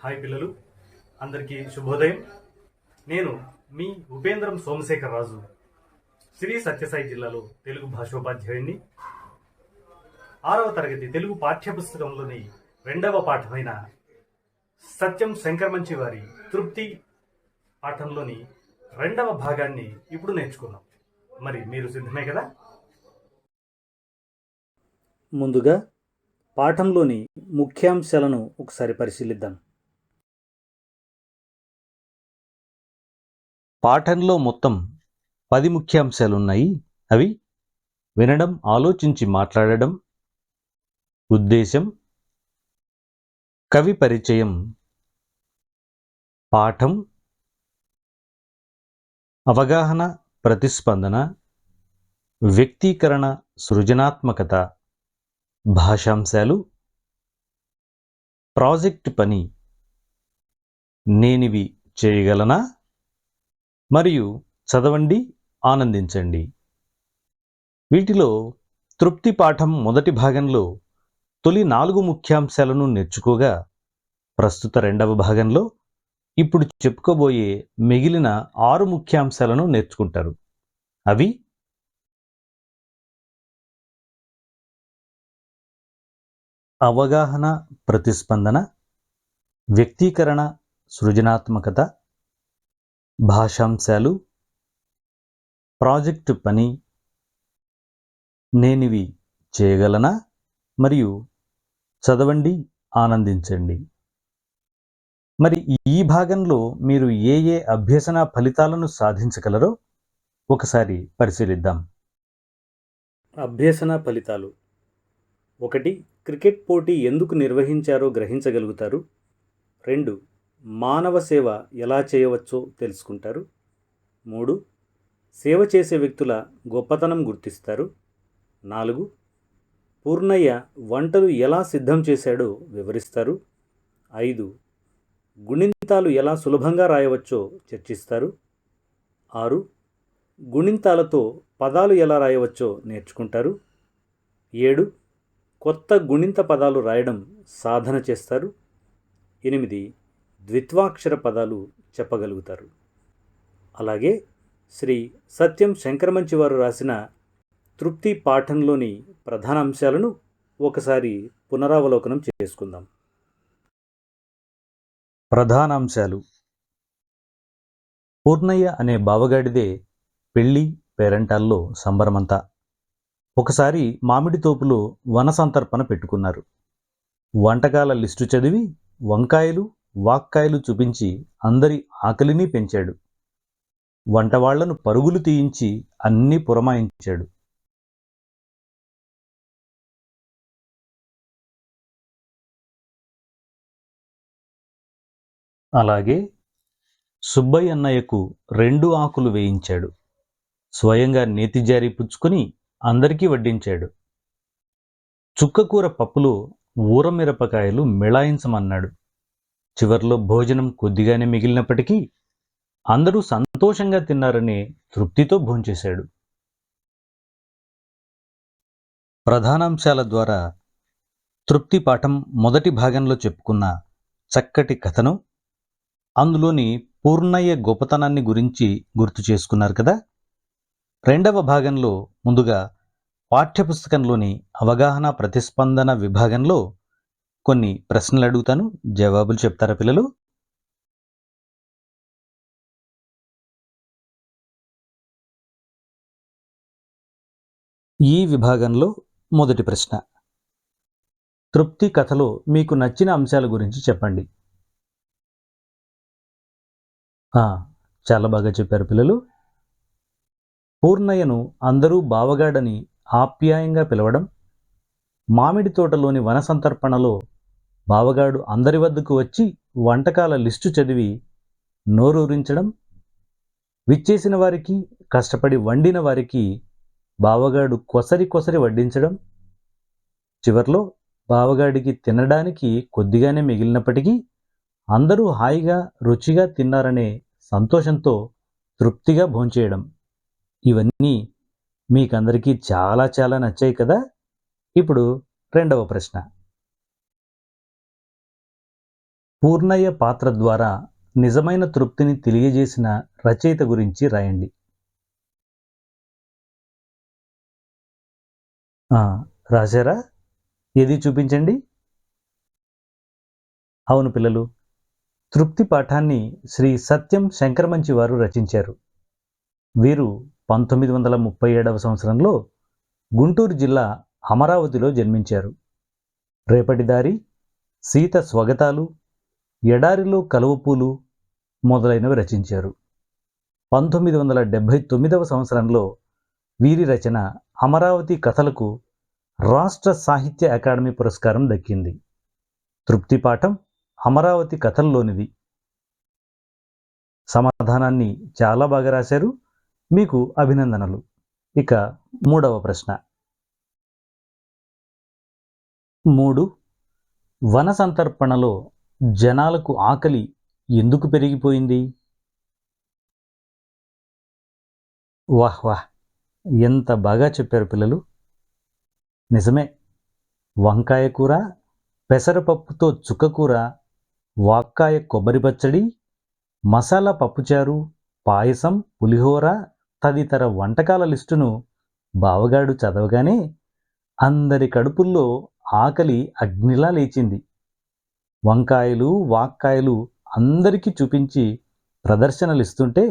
Hi పిల్లలు, అందరికీ శుభోదయం. నేను మీ ఉపేంద్రం సోమశేఖర్ రాజు, శ్రీ సత్యసాయి జిల్లాలో తెలుగు భాషోపాధ్యాయుడిని. 6వ తరగతి తెలుగు పాఠ్యపుస్తకంలోని 2వ పాఠమైన సత్యం శంకరమంచి వారి తృప్తి పాఠంలోని 2వ భాగాన్ని ఇప్పుడు నేర్చుకున్నాం. మరి మీరు సిద్ధమే కదా? ముందుగా పాఠంలోని ముఖ్యాంశాలను ఒకసారి పరిశీలిద్దాం. పాఠంలో మొత్తం 10 ముఖ్యాంశాలున్నాయి. అవి వినడం, ఆలోచించి మాట్లాడడం, ఉద్దేశం, కవి పరిచయం, పాఠం, అవగాహన, ప్రతిస్పందన, వ్యక్తీకరణ, సృజనాత్మకత, భాషాంశాలు, ప్రాజెక్ట్ పని, నేనివి చేయగలనా, మరియు చదవండి, ఆనందించండి. వీటిలో తృప్తి పాఠం మొదటి భాగంలో తొలి 4 ముఖ్యాంశాలను నేర్చుకోగా, ప్రస్తుత 2వ భాగంలో ఇప్పుడు చెప్పుకోబోయే మిగిలిన 6 ముఖ్యాంశాలను నేర్చుకుంటారు. అవి అవగాహన, ప్రతిస్పందన, వ్యక్తీకరణ, సృజనాత్మకత, భాషాంశాలు, ప్రాజెక్టు పని, నేనివి చేయగలనా, మరియు చదవండి, ఆనందించండి. మరి ఈ భాగంలో మీరు ఏ అభ్యసన ఫలితాలను సాధించగలరో ఒకసారి పరిశీలిద్దాం. అభ్యసన ఫలితాలు: 1. క్రికెట్ పోటీ ఎందుకు నిర్వహించారో గ్రహించగలుగుతారు. 2. మానవ సేవ ఎలా చేయవచ్చో తెలుసుకుంటారు. 3. సేవ చేసే వ్యక్తుల గొప్పతనం గుర్తిస్తారు. 4. పూర్ణయ్య వంటలు ఎలా సిద్ధం చేశాడో వివరిస్తారు. 5. గుణింతాలు ఎలా సులభంగా రాయవచ్చో చర్చిస్తారు. 6. గుణింతాలతో పదాలు ఎలా రాయవచ్చో నేర్చుకుంటారు. 7. కొత్త గుణింత పదాలు రాయడం సాధన చేస్తారు. 8. ద్విత్వాక్షర పదాలు చెప్పగలుగుతారు. అలాగే శ్రీ సత్యం శంకరమంచి వారు రాసిన తృప్తి పాఠంలోని ప్రధాన అంశాలను ఒకసారి పునరావలోకనం చేసుకుందాం. ప్రధాన అంశాలు: పూర్ణయ్య అనే బావగాడిదే పెళ్లి పేరంటాల్లో సంబరమంతా. ఒకసారి మామిడి తోపులో వన సంతర్పణ పెట్టుకున్నారు. వంటకాల లిస్టు చదివి వంకాయలు, వాక్కాయలు చూపించి అందరి ఆకలిని పెంచాడు. వంటవాళ్లను పరుగులు తీయించి అన్నీ పురమాయించాడు. అలాగే సుబ్బయ్య అన్నయ్యకు 2 ఆకులు వేయించాడు. స్వయంగా నేతిజారి పుచ్చుకొని అందరికీ వడ్డించాడు. చుక్కకూర పప్పులో ఊరమిరపకాయలు మిళాయించమన్నాడు. చివర్లో భోజనం కొద్దిగానే మిగిలినప్పటికీ అందరూ సంతోషంగా తిన్నారనే తృప్తితో భోంచేశాడు. ప్రధానాంశాల ద్వారా తృప్తి పాఠం మొదటి భాగంలో చెప్పుకున్న చక్కటి కథను, అందులోని పూర్ణయ్య గొప్పతనాన్ని గురించి గుర్తు చేసుకున్నారు కదా. 2వ భాగంలో ముందుగా పాఠ్యపుస్తకంలోని అవగాహన, ప్రతిస్పందన విభాగంలో కొన్ని ప్రశ్నలు అడుగుతాను, జవాబులు చెప్తారా పిల్లలు? ఈ విభాగంలో మొదటి ప్రశ్న: తృప్తి కథలో మీకు నచ్చిన అంశాల గురించి చెప్పండి. చాలా బాగా చెప్పారు పిల్లలు. పూర్ణయ్యను అందరూ బావగాడని ఆప్యాయంగా పిలవడం, మామిడి తోటలోని వన సంతర్పణలో బావగాడు అందరి వద్దకు వచ్చి వంటకాల లిస్టు చదివి నోరూరించడం, విచ్చేసిన వారికి, కష్టపడి వండిన వారికి బావగాడు కొసరి కొసరి వడ్డించడం, చివర్లో బావగాడికి తినడానికి కొద్దిగానే మిగిలినప్పటికీ అందరూ హాయిగా రుచిగా తిన్నారనే సంతోషంతో తృప్తిగా భోంచేయడం, ఇవన్నీ మీకందరికీ చాలా చాలా నచ్చాయి కదా. ఇప్పుడు 2వ ప్రశ్న: పూర్ణయ్య పాత్ర ద్వారా నిజమైన తృప్తిని తెలియజేసిన రచయిత గురించి రాయండి. రాశారా? ఏది చూపించండి. అవును పిల్లలు, తృప్తి పాఠాన్ని శ్రీ సత్యం శంకరమంచి వారు రచించారు. వీరు 1937వ సంవత్సరంలో గుంటూరు జిల్లా అమరావతిలో జన్మించారు. రేపటి దారి, సీత స్వగతాలు, ఎడారిలో కలువపూలు మొదలైనవి రచించారు. 1979వ సంవత్సరంలో వీరి రచన అమరావతి కథలకు రాష్ట్ర సాహిత్య అకాడమీ పురస్కారం దక్కింది. తృప్తి పాఠం అమరావతి కథల్లోనిది. సమాధానాన్ని చాలా బాగా రాశారు. మీకు అభినందనలు. ఇక 3వ ప్రశ్న. 3. వన సంతర్పణలో జనాలకు ఆకలి ఎందుకు పెరిగిపోయింది? వాహ్ వాహ్, ఎంత బాగా చెప్పారు పిల్లలు. నిజమే, వంకాయ కూర, పెసరపప్పుతో చుక్కకూర, వాక్కాయ కొబ్బరి పచ్చడి, మసాలా పప్పుచారు, పాయసం, పులిహోర తదితర వంటకాల లిస్టును బావగాడు చదవగానే అందరి కడుపుల్లో ఆకలి అగ్నిలా లేచింది. వంకాయలు, వాక్కాయలు అందరికీ చూపించి ప్రదర్శనలిస్తుంటే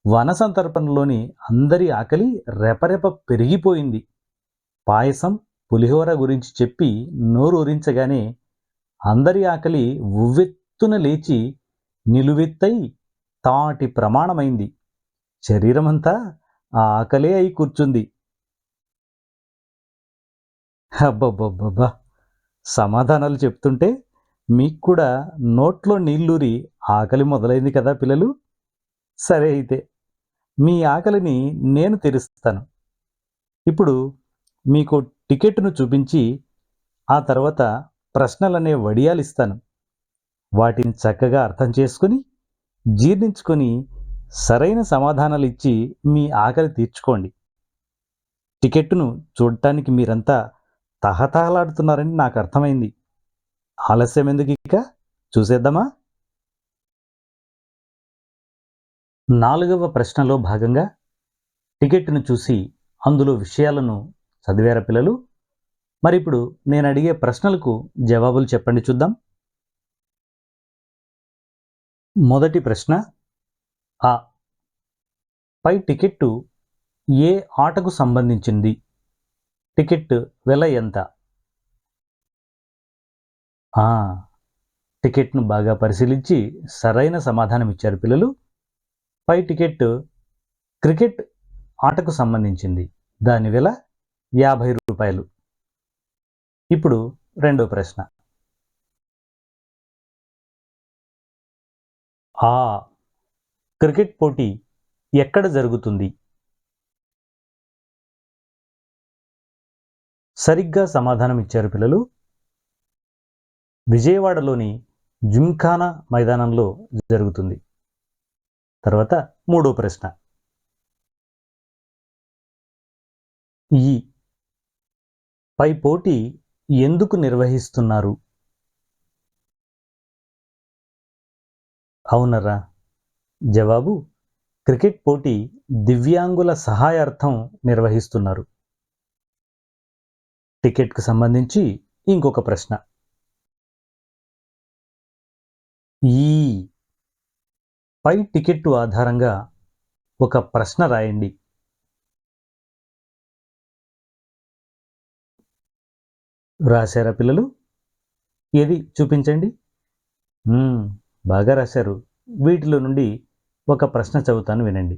వన సంతర్పణలోని అందరి ఆకలి రెపరెప పెరిగిపోయింది. పాయసం, పులిహోర గురించి చెప్పి నోరూరించగానే అందరి ఆకలి ఉవ్వెత్తున లేచి నిలువెత్తై తాటి ప్రమాణమైంది. శరీరమంతా ఆ ఆకలే అయి కూర్చుంది. అబ్బబ్బబ్బబ్బా, సమాధానాలు చెప్తుంటే మీకు కూడా నోట్లో నీళ్ళూరి ఆకలి మొదలైంది కదా పిల్లలు. సరే అయితే, మీ ఆకలిని నేను తీరుస్తాను. ఇప్పుడు మీకు టికెట్ను చూపించి ఆ తర్వాత ప్రశ్నలనే వడియాలిస్తాను. వాటిని చక్కగా అర్థం చేసుకుని జీర్ణించుకొని సరైన సమాధానాలు ఇచ్చి మీ ఆకలి తీర్చుకోండి. టికెట్ను చూడటానికి మీరంతా తహతహలాడుతున్నారని నాకు అర్థమైంది. ఆలస్యం ఎందుకు, ఇక చూసేద్దామా? 4వ ప్రశ్నలో భాగంగా టికెట్ను చూసి అందులో విషయాలను చదివారా పిల్లలు? మరి ఇప్పుడు నేను అడిగే ప్రశ్నలకు జవాబులు చెప్పండి చూద్దాం. మొదటి ప్రశ్న. ఆ పై టికెట్టు ఏ ఆటకు సంబంధించింది? టికెట్ వెల ఎంత? టికెట్ను బాగా పరిశీలించి సరైన సమాధానం ఇచ్చారు పిల్లలు. పై టికెట్ క్రికెట్ ఆటకు సంబంధించింది. దాని వెల 50 రూపాయలు. ఇప్పుడు రెండో ప్రశ్న. క్రికెట్ పోటీ ఎక్కడ జరుగుతుంది? సరిగ్గా సమాధానం ఇచ్చారు పిల్లలు. విజయవాడలోని జిమ్ఖానా మైదానంలో జరుగుతుంది. తర్వాత మూడో ప్రశ్న. ఈ పై పోటీ ఎందుకు నిర్వహిస్తున్నారు? అవునరా? జవాబు, క్రికెట్ పోటీ దివ్యాంగుల సహాయార్థం నిర్వహిస్తున్నారు. టికెట్కు సంబంధించి ఇంకొక ప్రశ్న. ఈ పై టికెట్టు ఆధారంగా ఒక ప్రశ్న రాయండి. రాశారా పిల్లలు? ఏది చూపించండి. బాగా రాశారు. వీటిలో నుండి ఒక ప్రశ్న చదువుతాను, వినండి.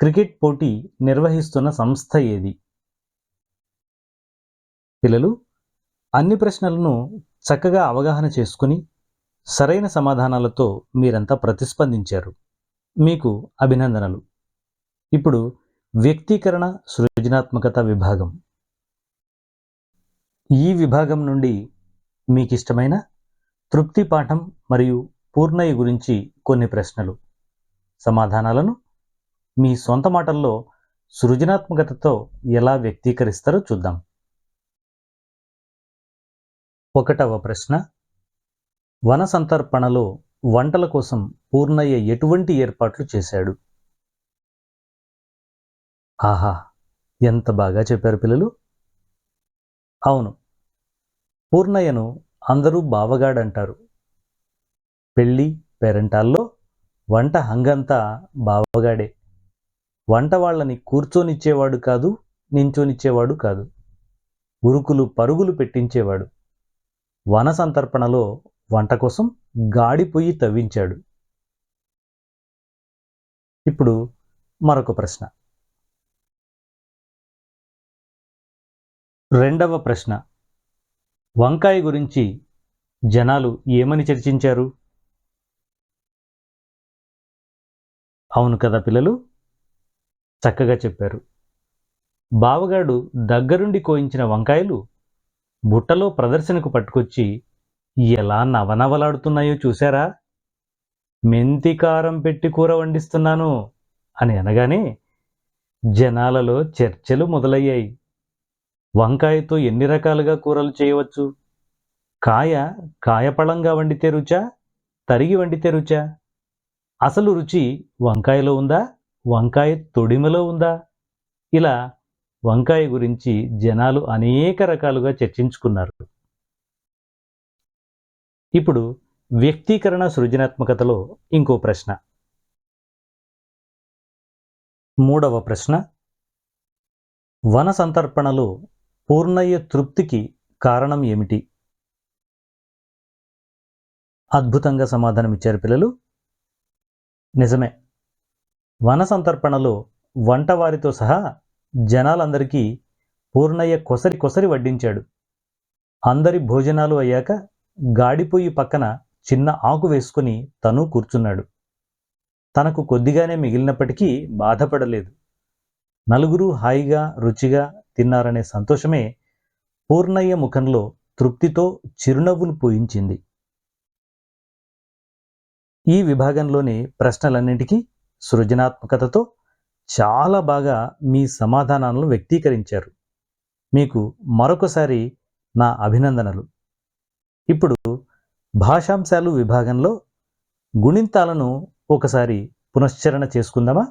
క్రికెట్ పోటీ నిర్వహిస్తున్న సంస్థ ఏది? పిల్లలు, అన్ని ప్రశ్నలను చక్కగా అవగాహన చేసుకుని సరైన సమాధానాలతో మీరంతా ప్రతిస్పందించారు. మీకు అభినందనలు. ఇప్పుడు వ్యక్తీకరణ సృజనాత్మకత విభాగం. ఈ విభాగం నుండి మీకు ఇష్టమైన తృప్తి పాఠం మరియు పూర్ణయ్య గురించి కొన్ని ప్రశ్నలు, సమాధానాలను మీ సొంత మాటల్లో సృజనాత్మకతతో ఎలా వ్యక్తీకరిస్తారో చూద్దాం. 1వ ప్రశ్న. వన సంతర్పణలో వంటల కోసం పూర్ణయ్య ఎటువంటి ఏర్పాట్లు చేశాడు? ఆహా, ఎంత బాగా చెప్పారు పిల్లలు. అవును, పూర్ణయ్యను అందరూ బావగాడంటారు. పెళ్ళి పేరంటాల్లో వంట హంగంతా బావగాడే. వంట వాళ్ళని కూర్చోనిచ్చేవాడు కాదు, నించోనిచ్చేవాడు కాదు. ఉరుకులు పరుగులు పెట్టించేవాడు. వన సంతర్పణలో వంట కోసం గాడి పొయ్యి తవ్వించాడు. ఇప్పుడు మరొక ప్రశ్న. రెండవ ప్రశ్న. వంకాయ గురించి జనాలు ఏమని చర్చించారు? అవును కదా పిల్లలు, చక్కగా చెప్పారు. బావగాడు దగ్గరుండి కోయించిన వంకాయలు బుట్టలో ప్రదర్శనకు పట్టుకొచ్చి ఎలా నవనవలాడుతున్నాయో చూశారా? మెంతి కారం పెట్టి కూర వండిస్తున్నాను అని అనగానే జనాలలో చర్చలు మొదలయ్యాయి. వంకాయతో ఎన్ని రకాలుగా కూరలు చేయవచ్చు? కాయ కాయపళంగా వండితే రుచా, తరిగి వండితే రుచా? అసలు రుచి వంకాయలో ఉందా, వంకాయ తొడిమలో ఉందా? ఇలా వంకాయ గురించి జనాలు అనేక రకాలుగా చర్చించుకున్నారు. ఇప్పుడు వ్యక్తీకరణ సృజనాత్మకతలో ఇంకో ప్రశ్న. మూడవ ప్రశ్న. వన సంతర్పణలో పూర్ణయ్య తృప్తికి కారణం ఏమిటి? అద్భుతంగా సమాధానం ఇచ్చారు పిల్లలు. నిజమే, వన సంతర్పణలో వంటవారితో సహా జనాలందరికీ పూర్ణయ్య కొసరి కొసరి వడ్డించాడు. అందరి భోజనాలు అయ్యాక గాడిపొయ్యి పక్కన చిన్న ఆకు వేసుకుని తను కూర్చున్నాడు. తనకు కొద్దిగానే మిగిలినప్పటికీ బాధపడలేదు. నలుగురు హాయిగా రుచిగా తిన్నారనే సంతోషమే పూర్ణయ్య ముఖంలో తృప్తితో చిరునవ్వులు పూయించింది. ఈ విభాగంలోని ప్రశ్నలన్నింటికీ సృజనాత్మకతతో చాలా బాగా మీ సమాధానాలను వ్యక్తీకరించారు. మీకు మరొకసారి నా అభినందనలు. ఇప్పుడు భాషాంశాలు విభాగంలో గుణింతాలను ఒకసారి పునశ్చరణ చేసుకుందామా?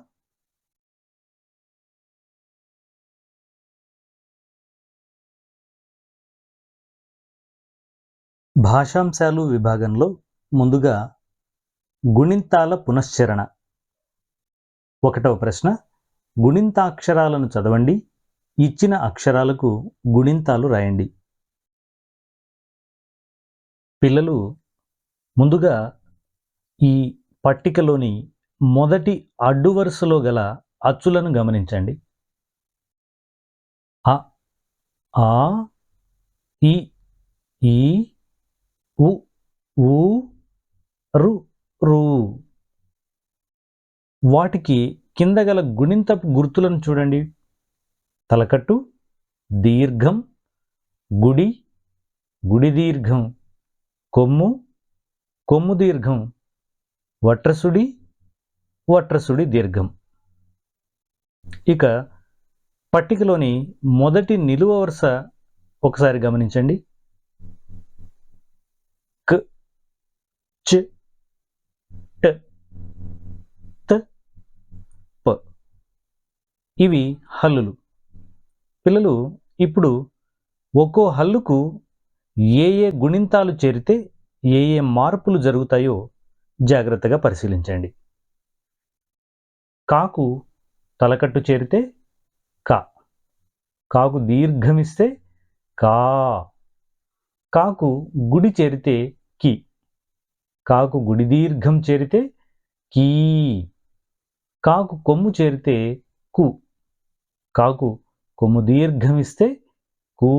భాషాంశాలు విభాగంలో ముందుగా గుణింతాల పునశ్చరణ. ఒకటవ ప్రశ్న. గుణింతాక్షరాలను చదవండి. ఇచ్చిన అక్షరాలకు గుణింతాలు రాయండి. పిల్లలు, ముందుగా ఈ పట్టికలోని మొదటి అడ్డు వరుసలో గల అచ్చులను గమనించండి. అ, ఆ, ఇ, ఈ, ఉ, ఊ, రు, రు. వాటికి కింద గల గుణింతపు గుర్తులను చూడండి. తలకట్టు, దీర్ఘం, గుడి, గుడి దీర్ఘం, కొమ్ము, కొమ్ము దీర్ఘం, వట్రసుడి, వట్రసుడి దీర్ఘం. ఇక పట్టికలోని మొదటి నిలువ వరుస ఒకసారి గమనించండి. క్, చ్, ట్, త్, ప. ఇవి హల్లులు. పిల్లలు, ఇప్పుడు ఒక్కో హల్లుకు ఏ ఏ గుణింతాలు చేరితే ఏ ఏ మార్పులు జరుగుతాయో జాగ్రత్తగా పరిశీలించండి. కాకు తలకట్టు చేరితే కా, కాకు దీర్ఘమిస్తే కా, కాకు గుడి చేరితే కి, కాకు గుడి దీర్ఘం చేరితే కీ, కాకు కొమ్ము చేరితే కు, కాకు కొమ్ము దీర్ఘమిస్తే కూ,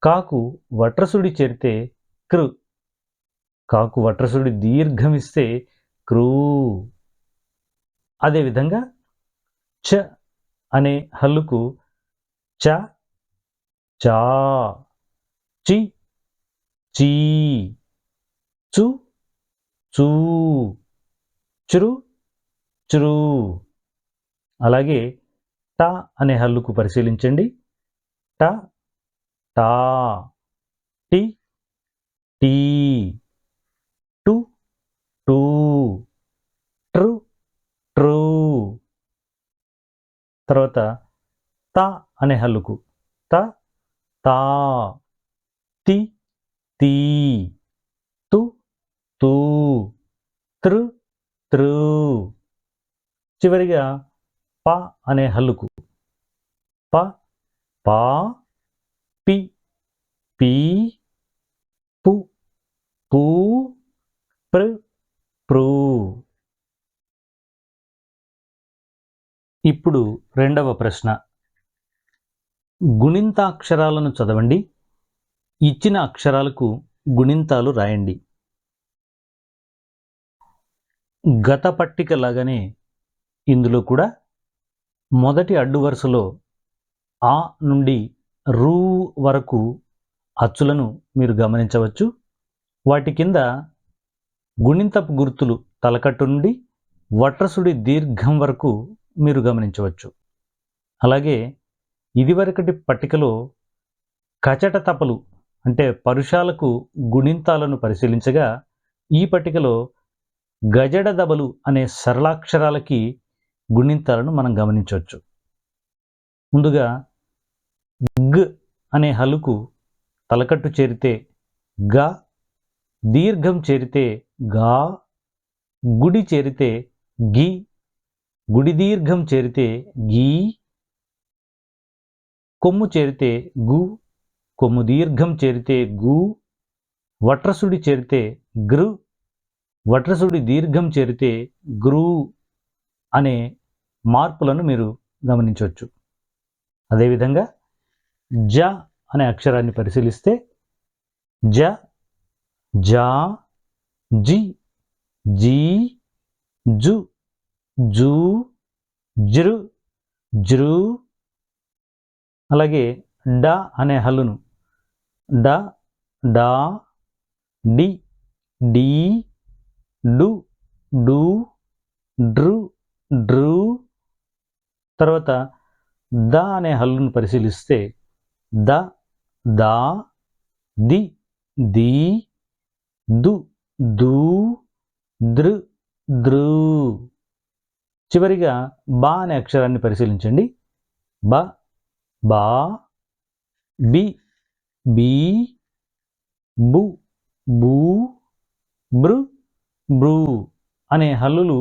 కాకు వట్రసుడి చేరితే కృ, కాకు వట్రసుడి దీర్ఘమిస్తే క్రూ. అదేవిధంగా చ అనే హల్లుకు చ, చా, చి, చీ, చు, చూ, చురు, చురు. అలాగే ట అనే హల్లుకు పరిశీలించండి. ట, టా, టి, టీ, టు టూ, ట్రు ట్రూ. తర్వాత త అనే హల్లుకు త తా, తి తీ, తు తూ, త్రు త్రూ. చివరిగా ప అనే హల్లుకు ప పా, పి పీ, పు పూ, ప్ర ప్రూ. ఇప్పుడు రెండవ ప్రశ్న. గుణింతాక్షరాలను చదవండి. ఇచ్చిన అక్షరాలకు గుణింతాలు రాయండి. గత పట్టిక లాగానే ఇందులో కూడా మొదటి అడ్డు వరుసలో ఆ నుండి రూ వరకు అచ్చులను మీరు గమనించవచ్చు. వాటి కింద గుణింతపు గుర్తులు తలకట్టు నుండి వట్రసుడి దీర్ఘం వరకు మీరు గమనించవచ్చు. అలాగే ఇదివరకటి పట్టికలో కచట తపలు అంటే పరుషాలకు గుణింతాలను పరిశీలించగా, ఈ పట్టికలో గజడ దబలు అనే సరళాక్షరాలకి గుణింతాలను మనం గమనించవచ్చు. ముందుగా గ్ అనే హలుకు తలకట్టు చేరితే గా, దీర్ఘం చేరితే గా, గుడి చేరితే గి, గుడి దీర్ఘం చేరితే గీ, కొమ్ము చేరితే గు, కొమ్ము దీర్ఘం చేరితే గు, వట్రసుడి చేరితే గృ, వట్రసుడి దీర్ఘం చేరితే గ్రూ అనే మార్పులను మీరు గమనించవచ్చు. అదేవిధంగా జ అనే అక్షరాన్ని పరిశీలిస్తే జ, జా, జి, జీ, జు, జూ, జృ, జృ. అలాగే డ అనే హల్లును డ, డా, డి, డీ, డు, డు, డ్రు, డ్రు. తర్వాత ద అనే హల్లును పరిశీలిస్తే ద, దా, ది, దీ, దు, దూ, దృ, ద్రూ. చివరిగా బా అనే అక్షరాన్ని పరిశీలించండి. బ, బా, బి, బీ, బు, బూ, బృ, బ్రూ అనే హల్లులు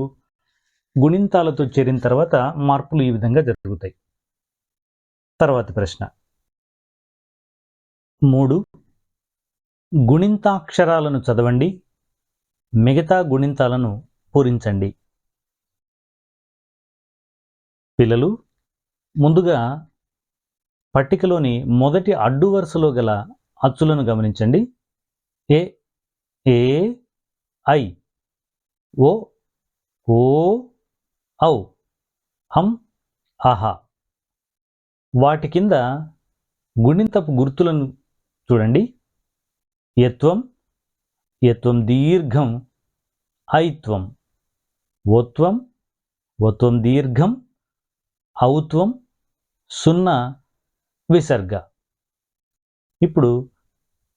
గుణింతాలతో చేరిన తర్వాత మార్పులు ఈ విధంగా జరుగుతాయి. తర్వాతి ప్రశ్న 3. గుణింతాక్షరాలను చదవండి. మిగతా గుణింతాలను పూరించండి. పిల్లలు, ముందుగా పట్టికలోని మొదటి అడ్డు వరుసలో గల అచ్చులను గమనించండి. ఏ, ఏ, ఐ, ఓ, ఓ, ఔ, హం, ఆహా. వాటి కింద గుణింతపు గుర్తులను చూడండి. యత్వం, యత్వం దీర్ఘం, ఐత్వం, ఓత్వం, ఓత్వం దీర్ఘం, ఔత్వం, సున్నా విసర్గ. ఇప్పుడు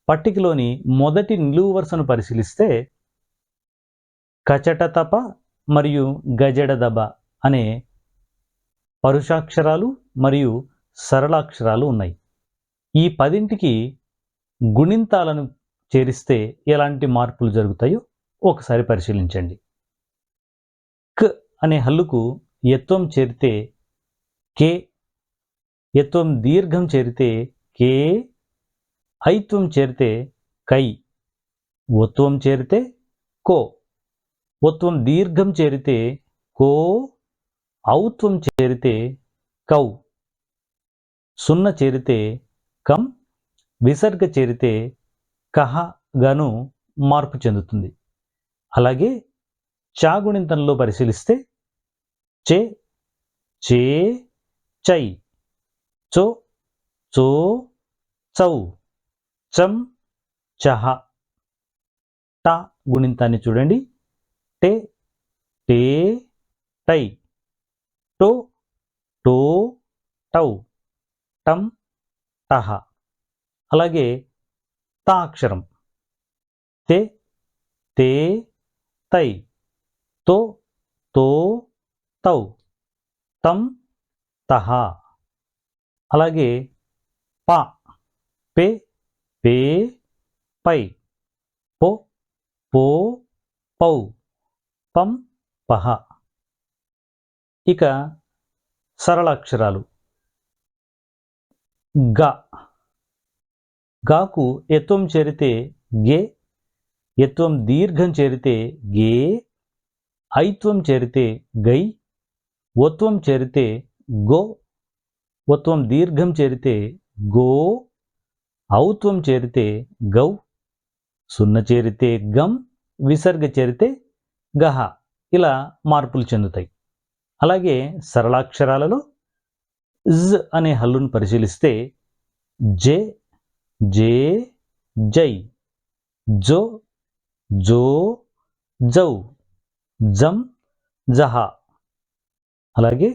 పట్టికలోని మొదటి నిలువు వరుసను పరిశీలిస్తే కచట తప మరియు గజడ దబ అనే పరుషాక్షరాలు మరియు సరళాక్షరాలు ఉన్నాయి. ఈ 10ంటికి గుణింతాలను చేరిస్తే ఎలాంటి మార్పులు జరుగుతాయో ఒకసారి పరిశీలించండి. క్ అనే హల్లుకు యత్వం చేరితే కే, యత్వం దీర్ఘం చేరితే కే, ఐత్వం చేరితే కై, ఒత్వం చేరితే కో, ఒత్వం దీర్ఘం చేరితే కో, ఔత్వం చేరితే కౌ, సున్న చేరితే కం, విసర్గ చేరితే కహ గాను మార్పు చెందుతుంది. అలాగే చాగుణింతంలో పరిశీలిస్తే చే, చే, చై, చో, చో, చౌ, చం, చహ. ట గుణింతాన్ని చూడండి. టే, టే, టై, టో, టో, టౌ, టం, టహ. అలాగే తా అక్షరం తే తే తై తో తో తౌ తం తహ. అలాగే ప పే పే పై పో పో పౌ పం పహ. ఇక సరళాక్షరాలు గ. గాకు ఎత్వం చేరితే గే, ఎత్వం దీర్ఘం చేరితే గే, ఐత్వం చేరితే గై, ఒత్వం చేరితే గో, ఒత్వం దీర్ఘం చేరితే గో, ఔత్వం చేరితే గౌ, సున్న చేరితే గం, విసర్గ చేరితే గహ. ఇలా మార్పులు చెందుతాయి. అలాగే సరళాక్షరాలలో జ్ అనే హల్లును పరిశీలిస్తే జే జే జై, జో జో జౌ, జం జహ. అలాగే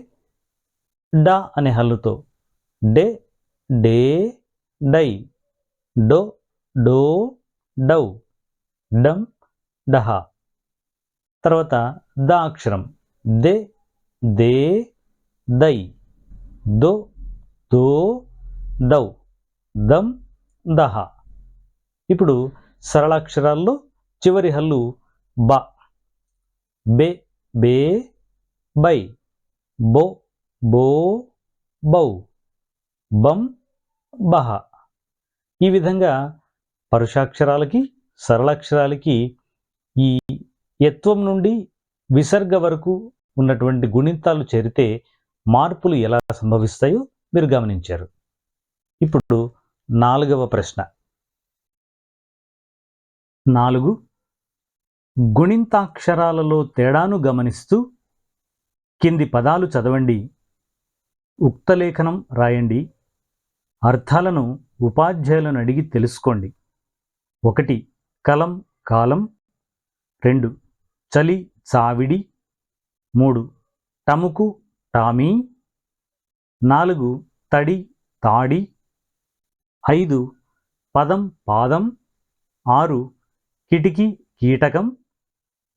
డ అనే హల్లుతో డే డే డై, డో డో డౌ, డం డహ. తర్వాత ద అక్షరం దే దే దై, దో దో దౌ, దం దహ. ఇప్పుడు సరళాక్షరాల్లో చివరి హల్లు బ. బే బే బై, బో బో బౌ, బం బహ. ఈ విధంగా పరుషాక్షరాలకి సరళాక్షరాలకి ఈ యత్వం నుండి విసర్గ వరకు ఉన్నటువంటి గుణింతాలు చేరితే మార్పులు ఎలా సంభవిస్తాయో మీరు గమనించారు. ఇప్పుడు 4వ ప్రశ్న. 4 గుణింతాక్షరాలలో తేడాను గమనిస్తూ కింది పదాలు చదవండి, ఉక్తలేఖనం రాయండి, అర్థాలను ఉపాధ్యాయులను అడిగి తెలుసుకోండి. 1 కలం కాలం, 2 చలి చావిడి, 3 టముకు టామీ, 4 తడి తాడి, 5 పదం పాదం, 6 కిటికీ కీటకం,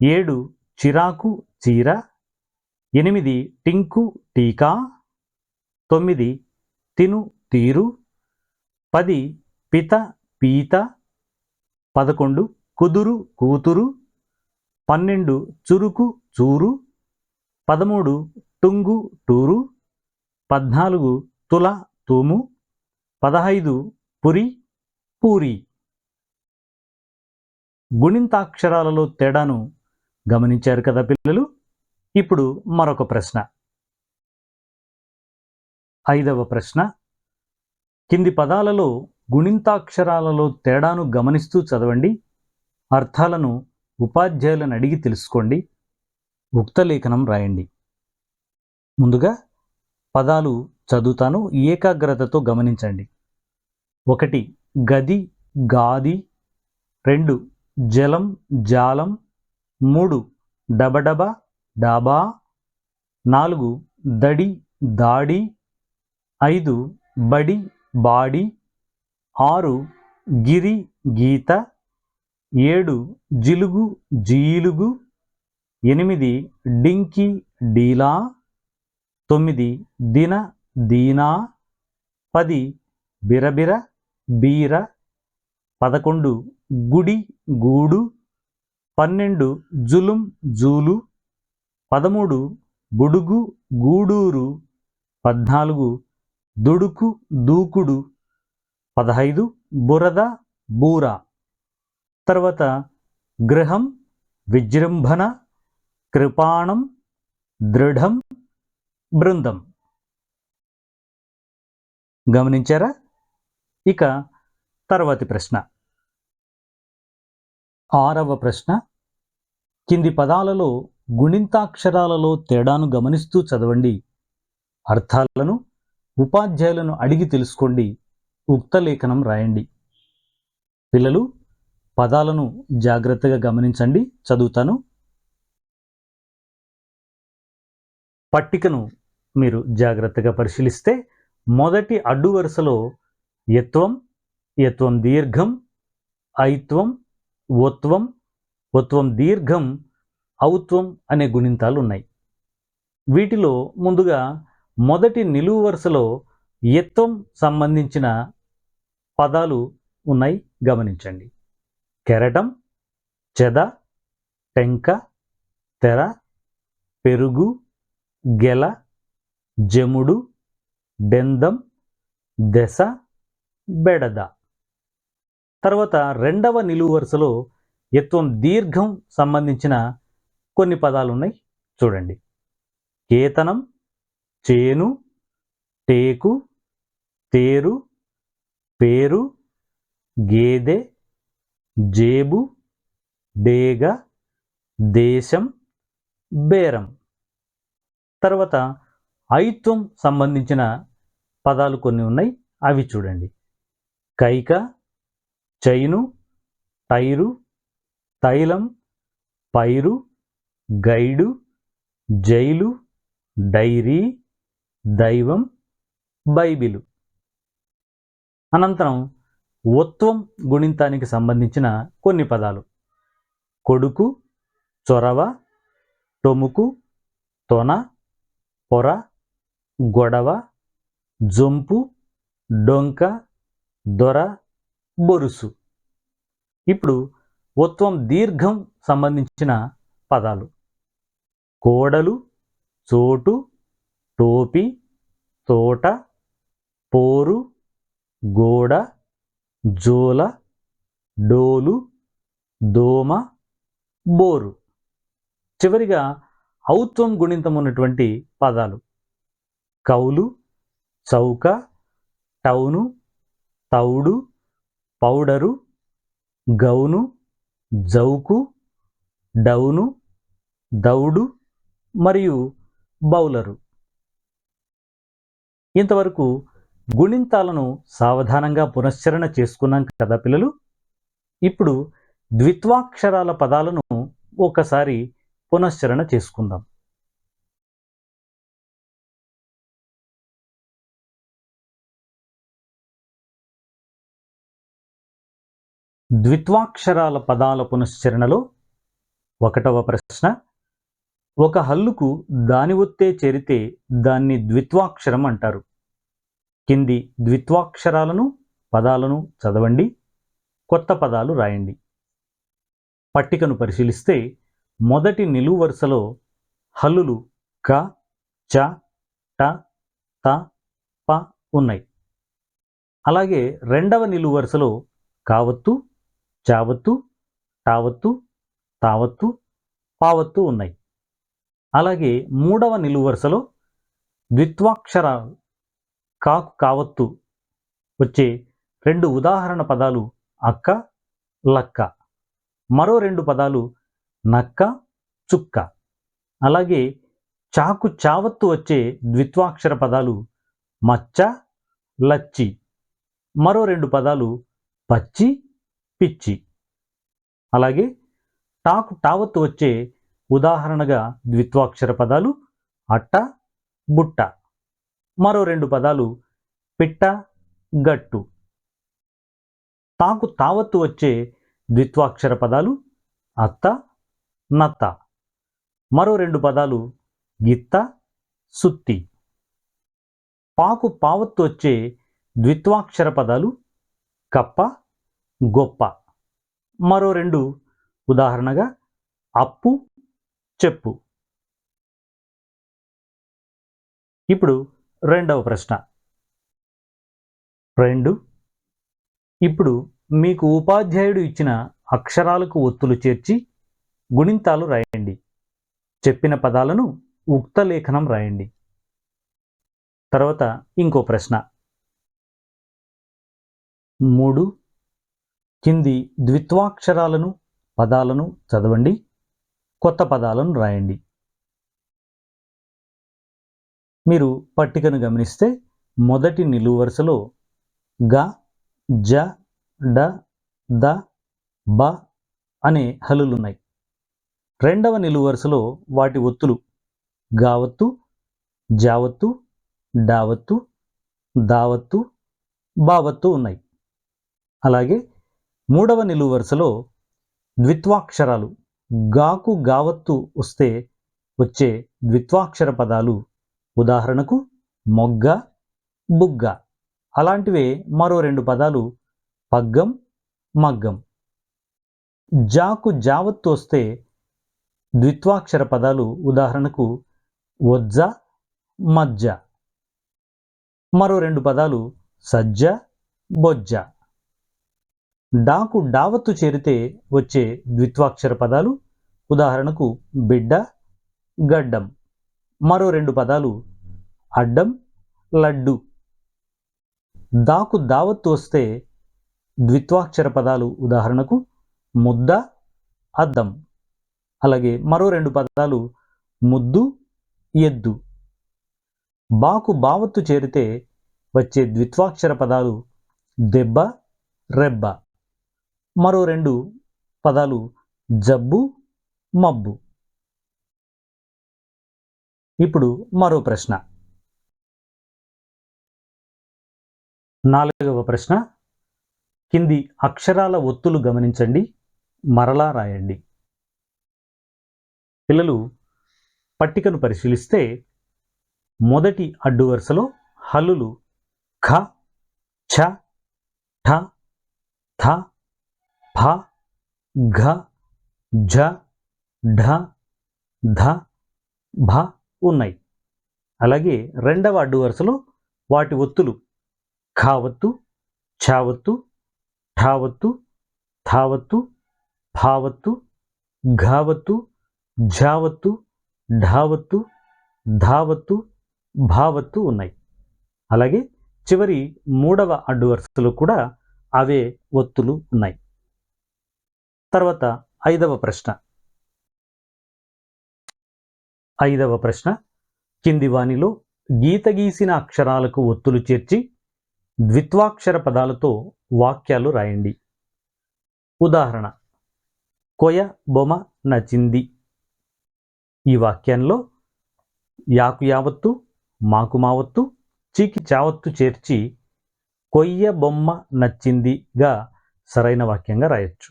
7 చిరాకు చీర, 8 టింకు టీకా, 9 తిను తీరు, 10 పిత పీత, 11 కుదురు కూతురు, 12 చురుకు చూరు, 13 టుంగు టూరు, 14 తుల తూము, 15 పురి పూరి. గుణింతాక్షరాలలో తేడాను గమనించారు కదా పిల్లలు. ఇప్పుడు మరొక ప్రశ్న. 5వ ప్రశ్న. కింది పదాలలో గుణింతాక్షరాలలో తేడాను గమనిస్తూ చదవండి, అర్థాలను ఉపాధ్యాయులను అడిగి తెలుసుకోండి, ఉక్తలేఖనం రాయండి. ముందుగా పదాలు చదువుతాను, ఏకాగ్రతతో గమనించండి. 1 గది గాది, 2 జలం జాలం, 3 డబడబ డాబా, 4 దడి దాడి, 5 బడి బాడి, 6 గిరి గీత, 7 జిలుగు జీలుగు, 8 డింకి డీలా, 9 దిన దీనా, 10 బిరబిర బీర, 11 గుడి గూడు, 12 జులుం జూలు, 13 బుడుగు గూడూరు, 14 దుడుకు దూకుడు, 15 బురద బూర. తర్వాత గృహం విజృంభణ, కృపాణం దృఢం బృందం. గమనించారా? ఇక తర్వాతి ప్రశ్న. 6వ ప్రశ్న. కింది పదాలలో గుణింతాక్షరాలలో తేడాను గమనిస్తూ చదవండి, అర్థాలను ఉపాధ్యాయులను అడిగి తెలుసుకోండి, ఉక్తలేఖనం రాయండి. పిల్లలు పదాలను జాగ్రత్తగా గమనించండి, చదువుతాను. పట్టికను మీరు జాగ్రత్తగా పరిశీలిస్తే మొదటి అడ్డు వరుసలో యత్వం, యత్వం దీర్ఘం, ఐత్వం, ఒత్వం, ఒత్వం దీర్ఘం, ఔత్వం అనే గుణింతాలు ఉన్నాయి. వీటిలో ముందుగా మొదటి నిలువు వరుసలో ఎత్వం సంబంధించిన పదాలు ఉన్నాయి, గమనించండి. కెరటం, చెద, టెంక, తెర, పెరుగు, గెల, జముడు, డెందం, దెస, బెడద. తర్వాత రెండవ నిలువు వరుసలో ఎత్వం దీర్ఘం సంబంధించిన కొన్ని పదాలు ఉన్నాయి, చూడండి. కేతనం, చేను, టేకు, తేరు, పేరు, గేదె, జేబు, డేగ, దేశం, బేరం. తర్వాత ఐత్వం సంబంధించిన పదాలు కొన్ని ఉన్నాయి, అవి చూడండి. కైక, చైను, టైరు, తైలం, పైరు, గైడు, జైలు, డైరీ, దైవం, బైబిలు. అనంతరం ఒత్వం గుణింతానికి సంబంధించిన కొన్ని పదాలు. కొడుకు, చొరవ, టొముకు, తొన, పొర, గొడవ, జొంపు, డొంక, దొర, బొరుసు. ఇప్పుడు ఒత్వం దీర్ఘం సంబంధించిన పదాలు. కోడలు, చోటు, టోపి, తోట, పోరు, గోడ, జోల, డోలు, దోమ, బోరు. చివరిగా ఔత్వం గుణింతం ఉన్నటువంటి పదాలు. కౌలు, చౌక, టౌను, తౌడు, పౌడరు, గౌను, జౌకు, డౌను, దౌడు మరియు బౌలరు. ఇంతవరకు గుణింతాలను సావధానంగా పునశ్చరణ చేసుకున్నాం కదా పిల్లలు. ఇప్పుడు ద్విత్వాక్షరాల పదాలను ఒకసారి పునశ్చరణ చేసుకుందాం. ద్విత్వాక్షరాల పదాల పునశ్చరణలో 1వ ప్రశ్న. ఒక హల్లుకు దాని ఒత్తే చేరితే దాన్ని ద్విత్వాక్షరం అంటారు. కింది ద్విత్వాక్షరాలను, పదాలను చదవండి, కొత్త పదాలు రాయండి. పట్టికను పరిశీలిస్తే మొదటి నిలువు వరుసలో హల్లులు క, చ, ట, త, ప ఉన్నాయి. అలాగే రెండవ నిలువు వరుసలో కావత్తు, చావత్తు, టావత్తు, తావత్తు, పావత్తు ఉన్నాయి. అలాగే మూడవ నిలువు వరుసలో ద్విత్వాక్షర కాకు, కావత్తు వచ్చే 2 ఉదాహరణ పదాలు అక్క, లక్క. మరో 2 పదాలు నక్క, చుక్క. అలాగే చాకు, చావత్తు వచ్చే ద్విత్వాక్షర పదాలు మచ్చ, లచ్చి. మరో 2 పదాలు పచ్చి, పిచ్చి. అలాగే టాకు, టావత్తు వచ్చే ఉదాహరణగా ద్విత్వాక్షర పదాలు అట్ట, బుట్ట. మరో 2 పదాలు పిట్ట, గట్టు. తాకు, తావత్తు వచ్చే ద్విత్వాక్షర పదాలు అత్త, నత్త. మరో 2 పదాలు గిత్త, సుత్తి. పాకు, పావత్తు వచ్చే ద్విత్వాక్షర పదాలు కప్ప, గొప్ప. మరో 2 ఉదాహరణగా అప్పు, చెప్పు. ఇప్పుడు రెండవ ప్రశ్న. 2. ఇప్పుడు మీకు ఉపాధ్యాయుడు ఇచ్చిన అక్షరాలకు ఒత్తులు చేర్చి గుణింతాలు రాయండి. చెప్పిన పదాలను ఉక్త లేఖనం రాయండి. తర్వాత ఇంకో ప్రశ్న. 3. కింది ద్విత్వాక్షరాలను, పదాలను చదవండి, కొత్త పదాలను రాయండి. మీరు పట్టికను గమనిస్తే మొదటి నిలువు వరుసలో గ, జ, డ, ద, బ అనే హల్లులున్నాయి. రెండవ నిలువు వరుసలో వాటి ఒత్తులు గావత్తు, జావత్తు, డావత్తు, దావత్తు, బావత్తు ఉన్నాయి. అలాగే మూడవ నిలువు వరుసలో ద్విత్వాక్షరాలు గాకు గావత్తు వస్తే వచ్చే ద్విత్వాక్షర పదాలు ఉదాహరణకు మొగ్గ, బుగ్గ. అలాంటివే మరో 2 పదాలు పగ్గం, మగ్గం. జాకు జావత్తు వస్తే ద్విత్వాక్షర పదాలు ఉదాహరణకు వజ్జ, మజ్జ. మరో 2 పదాలు సజ్జ, బొజ్జ. డాకు డావత్తు చేరితే వచ్చే ద్విత్వాక్షర పదాలు ఉదాహరణకు బిడ్డ, గడ్డం. మరో 2 పదాలు అడ్డం, లడ్డు. దాకు దావత్తు వస్తే ద్విత్వాక్షర పదాలు ఉదాహరణకు ముద్ద, అద్దం. అలాగే మరో 2 పదాలు ముద్దు, ఎద్దు. బాకు బావత్తు చేరితే వచ్చే ద్విత్వాక్షర పదాలు దెబ్బ, రెబ్బ. మరో 2 పదాలు జబ్బు, మబ్బు. ఇప్పుడు మరో ప్రశ్న. 4వ ప్రశ్న. కింది అక్షరాల ఒత్తులు గమనించండి, మరలా రాయండి. పిల్లలు పట్టికను పరిశీలిస్తే మొదటి అడ్డు వరుసలో హల్లులు ఖ, ఛ, ఠ, థ, ఫ, ఘ, ఝ, ఢ, ధ, భ ఉన్నాయి. అలాగే రెండవ అడ్డు వరుసలో వాటి ఒత్తులు ఖావత్తు, ఛావత్తు, ఠావత్తు, థావత్తు, ఫావత్తు, ఘావత్తు, ఝావత్తు, ఢావత్తు, ధావత్తు, భావత్తు ఉన్నాయి. అలాగే చివరి 3వ అడ్డు వరుసలో కూడా అవే ఒత్తులు ఉన్నాయి. తర్వాత 5వ ప్రశ్న. 5వ ప్రశ్న. కింది వానిలో గీత గీసిన అక్షరాలకు ఒత్తులు చేర్చి ద్విత్వాక్షర పదాలతో వాక్యాలు రాయండి. ఉదాహరణ కొయ బొమ నచింది. ఈ వాక్యంలో యాకు యావత్తు, మాకు మావత్తు, చీకి చావత్తు చేర్చి కొయ్య బొమ్మ నచ్చిందిగా సరైన వాక్యంగా రాయొచ్చు.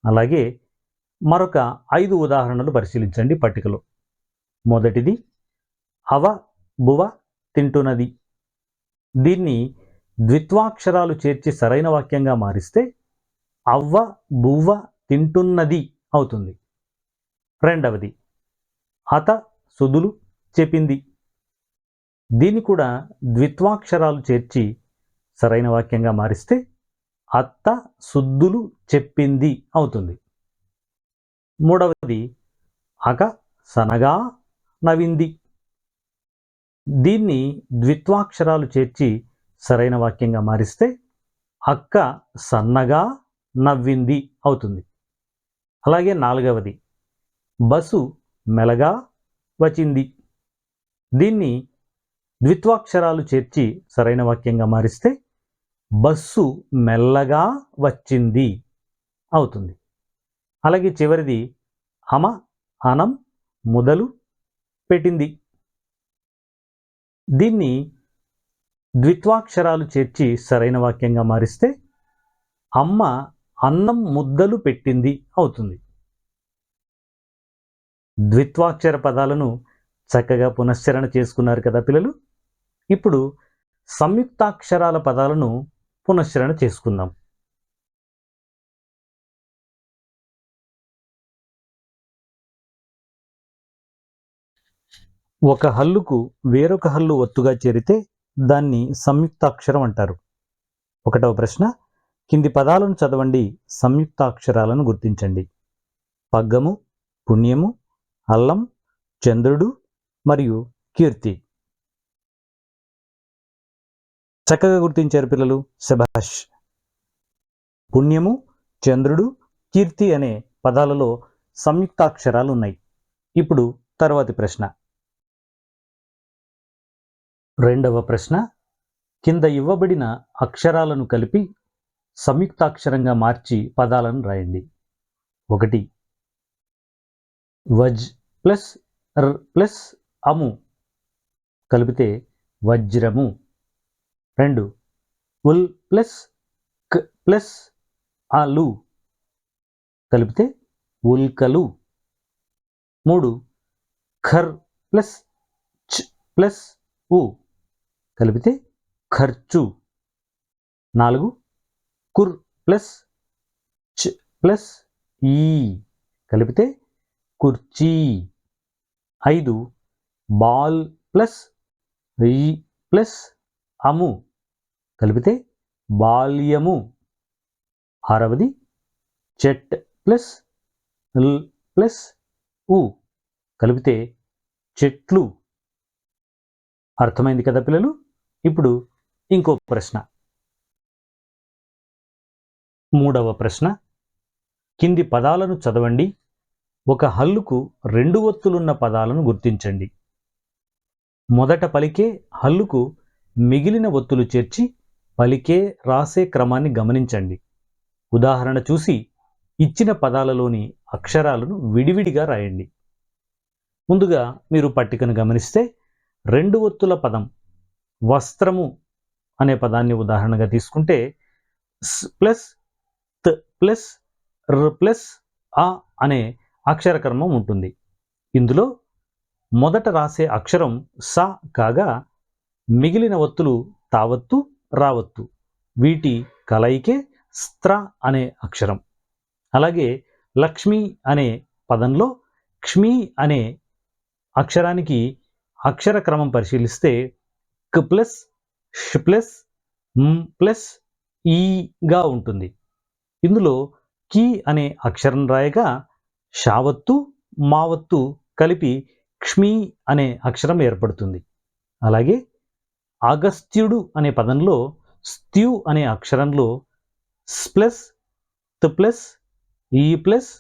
అలాగే మరొక 5 ఉదాహరణలు పరిశీలించండి పట్టికలో. మొదటిది అవ బువ తింటున్నది. దీన్ని ద్విత్వాక్షరాలు చేర్చి సరైన వాక్యంగా మారిస్తే అవ్వ బువ్వ తింటున్నది అవుతుంది. రెండవది అత సుదులు చెప్పింది. దీన్ని కూడా ద్విత్వాక్షరాలు చేర్చి సరైన వాక్యంగా మారిస్తే అత్త సుద్దులు చెప్పింది అవుతుంది. మూడవది అక సనగా నవ్వింది. దీన్ని ద్విత్వాక్షరాలు చేర్చి సరైన వాక్యంగా మారిస్తే అక్క సన్నగా నవ్వింది అవుతుంది. అలాగే నాలుగవది బస్సు మెలగా వచ్చింది. దీన్ని ద్విత్వాక్షరాలు చేర్చి సరైన వాక్యంగా మారిస్తే బస్సు మెల్లగా వచ్చింది అవుతుంది. అలాగే చివరిది అమ అనం మొదలు పెట్టింది. దీన్ని ద్విత్వాక్షరాలు చేర్చి సరైన వాక్యంగా మారిస్తే అమ్మ అన్నం ముద్దలు పెట్టింది అవుతుంది. ద్విత్వాక్షర పదాలను చక్కగా పునశ్చరణ చేసుకున్నారు కదా పిల్లలు. ఇప్పుడు సంయుక్తాక్షరాల పదాలను పునశ్చరణ చేసుకుందాం. ఒక హల్లుకు వేరొక హల్లు ఒత్తుగా చేరితే దాన్ని సంయుక్తాక్షరం అంటారు. 1వ ప్రశ్న. కింది పదాలను చదవండి, సంయుక్తాక్షరాలను గుర్తించండి. పగ్గము, పుణ్యము, అల్లం, చంద్రుడు మరియు కీర్తి. చక్కగా గుర్తించారు పిల్లలు, శభాష్. పుణ్యము, చంద్రుడు, కీర్తి అనే పదాలలో సంయుక్తాక్షరాలు ఉన్నాయి. ఇప్పుడు తర్వాతి ప్రశ్న. 2వ ప్రశ్న. కింద ఇవ్వబడిన అక్షరాలను కలిపి సంయుక్తాక్షరంగా మార్చి పదాలను రాయండి. 1 వజ్ ప్లస్ ర్ ప్లస్ అము కలిపితే వజ్రము. 2 ఉల్ ప్లస్ క్ ప్లస్ అలు కలిపితే ఉల్కలు. 3 ఖర్ ప్లస్ చ్ ప్లస్ ఉ కలిపితే ఖర్చు. 4 కుర్ ప్లస్ చ్ ప్లస్ ఈ కలిపితే కుర్చీ. 5 బాల్ ప్లస్ ఈ ప్లస్ అము కలిపితే బాల్యము. 6వది చెట్ ప్లస్ ల్ ప్లస్ ఉ కలిపితే చెట్లు. అర్థమైంది కదా పిల్లలు? ఇప్పుడు ఇంకో ప్రశ్న. 3వ ప్రశ్న. కింది పదాలను చదవండి. ఒక హల్లుకు 2 ఒత్తులున్న పదాలను గుర్తించండి. మొదట పలికే హల్లుకు మిగిలిన ఒత్తులు చేర్చి పలికే రాసే క్రమాన్ని గమనించండి. ఉదాహరణ చూసి ఇచ్చిన పదాలలోని అక్షరాలను విడివిడిగా రాయండి. ముందుగా మీరు పట్టికను గమనిస్తే 2 ఒత్తుల పదం వస్త్రము అనే పదాన్ని ఉదాహరణగా తీసుకుంటే స్ ప్లస్ త్ ప్లస్ ర్ ప్లస్ ఆ అనే అక్షరక్రమం ఉంటుంది. ఇందులో మొదట రాసే అక్షరం స కాగా మిగిలిన ఒత్తులు తావత్తు రావత్తు. వీటి కలయికే స్త్ర అనే అక్షరం. అలాగే లక్ష్మి అనే పదంలో క్ష్మి అనే అక్షరానికి అక్షర క్రమం పరిశీలిస్తే క్ ప్లస్ ష్ ప్లస్ మ్ ప్లస్ ఈగా ఉంటుంది. ఇందులో కి అనే అక్షరం రాయగా షావత్తు మావత్తు కలిపి క్ష్మి అనే అక్షరం ఏర్పడుతుంది. అలాగే అగస్త్యుడు అనే పదంలో స్త్యు అనే అక్షరంలో స్ ప్లస్ త్ ప్లస్ ఈ ప్లస్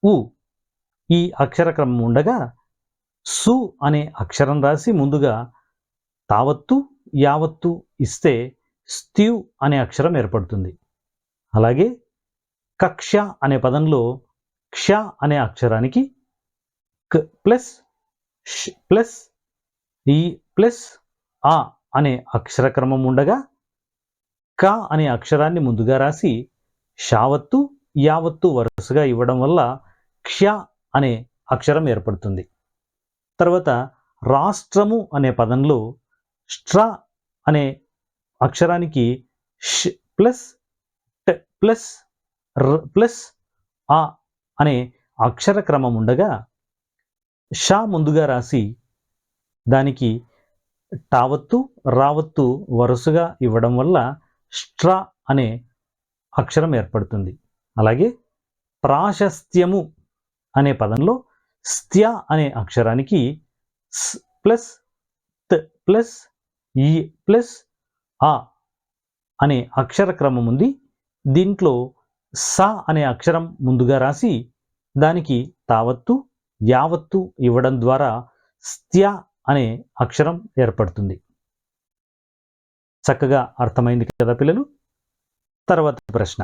ఉ ఈ అక్షర క్రమం ఉండగా సు అనే అక్షరం రాసి ముందుగా తావత్తు యావత్తు ఇస్తే స్త్యు అనే అక్షరం ఏర్పడుతుంది. అలాగే కక్ష అనే పదంలో క్ష అనే అక్షరానికి క్ ప్లస్ ష్ ప్లస్ ఈ ప్లస్ ఆ అనే అక్షర క్రమం ఉండగా క అనే అక్షరాన్ని ముందుగా రాసి షావత్తు యావత్తు వరుసగా ఇవ్వడం వల్ల క్ష అనే అక్షరం ఏర్పడుతుంది. తర్వాత రాష్ట్రము అనే పదంలో స్ట్ర అనే అక్షరానికి ష్ ప్లస్ ట్ ప్లస్ ర్ ప్లస్ ఆ అనే అక్షర క్రమం ఉండగా ష ముందుగా రాసి దానికి టావత్తు రావత్తు వరుసగా ఇవ్వడం వల్ల స్ట్ర అనే అక్షరం ఏర్పడుతుంది. అలాగే ప్రాశస్త్యము అనే పదంలో స్త్య అనే అక్షరానికి స్ ప్లస్ త్ ప్లస్ ఈ ప్లస్ ఆ అనే అక్షర క్రమం ఉంది. దీంట్లో స అనే అక్షరం ముందుగా రాసి దానికి తావత్తు యావత్తు ఇవ్వడం ద్వారా స్త్య అనే అక్షరం ఏర్పడుతుంది. చక్కగా అర్థమైంది కదా పిల్లలు? తర్వాత ప్రశ్న.